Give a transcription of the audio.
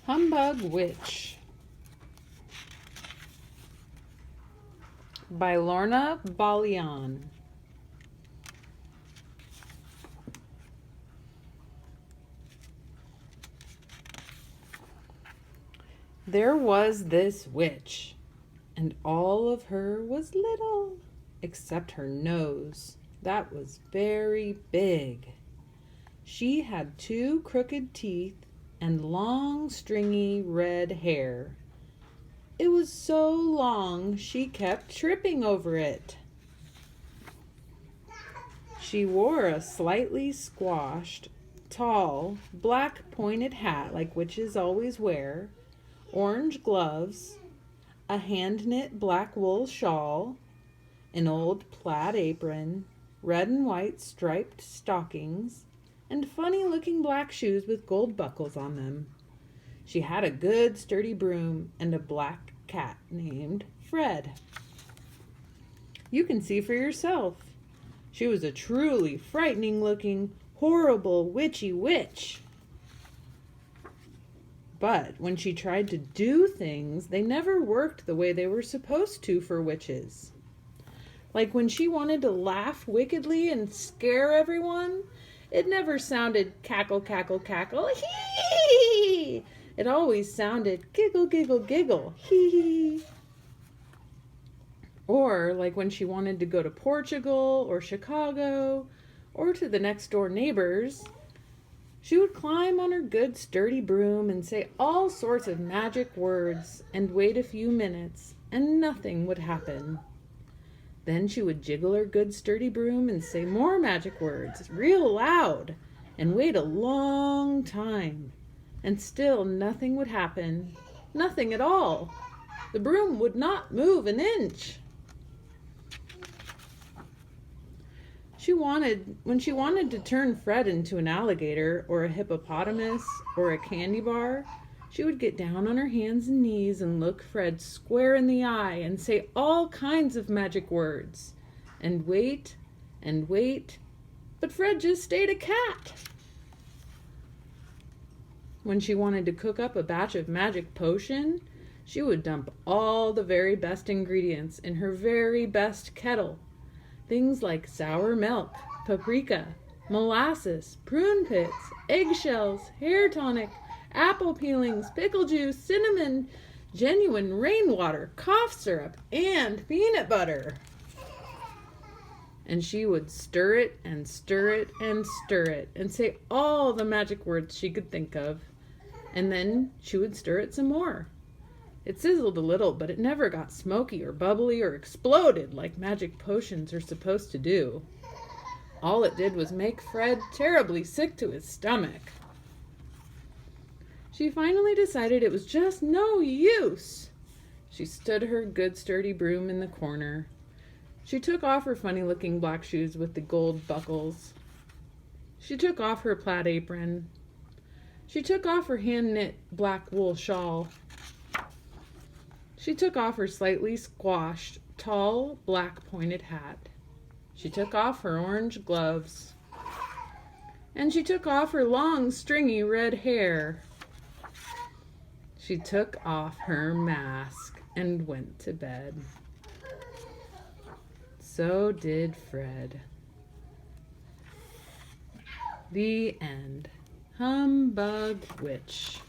Humbug Witch by Lorna Balian. There was this witch, and all of her was little, except her nose. That was very big. She had 2 crooked teeth and long, stringy red hair. It was so long she kept tripping over it. She wore a slightly squashed, tall, black pointed hat like witches always wear, orange gloves, a hand-knit black wool shawl, an old plaid apron, red and white striped stockings, and funny-looking black shoes with gold buckles on them. She had a good sturdy broom and a black cat named Fred. You can see for yourself. She was a truly frightening-looking, horrible, witchy witch. But when she tried to do things, they never worked the way they were supposed to for witches. Like when she wanted to laugh wickedly and scare everyone, it never sounded cackle, cackle, cackle, hee. It always sounded giggle, giggle, giggle, hee. Or like when she wanted to go to Portugal or Chicago or to the next door neighbors, she would climb on her good sturdy broom and say all sorts of magic words and wait a few minutes and nothing would happen. Then she would jiggle her good sturdy broom and say more magic words real loud and wait a long time. And still nothing would happen. Nothing at all. The broom would not move an inch. When she wanted to turn Fred into an alligator or a hippopotamus or a candy bar, she would get down on her hands and knees and look Fred square in the eye and say all kinds of magic words and wait, but Fred just stayed a cat. When she wanted to cook up a batch of magic potion, she would dump all the very best ingredients in her very best kettle. Things like sour milk, paprika, molasses, prune pits, eggshells, hair tonic, apple peelings, pickle juice, cinnamon, genuine rainwater, cough syrup, and peanut butter. And she would stir it and stir it and stir it and say all the magic words she could think of. And then she would stir it some more. It sizzled a little, but it never got smoky or bubbly or exploded like magic potions are supposed to do. All it did was make Fred terribly sick to his stomach. She finally decided it was just no use. She stood her good sturdy broom in the corner. She took off her funny-looking black shoes with the gold buckles. She took off her plaid apron. She took off her hand-knit black wool shawl. She took off her slightly squashed, tall, black pointed hat. She took off her orange gloves. And she took off her long, stringy red hair. She took off her mask and went to bed. So did Fred. The end. Humbug Witch.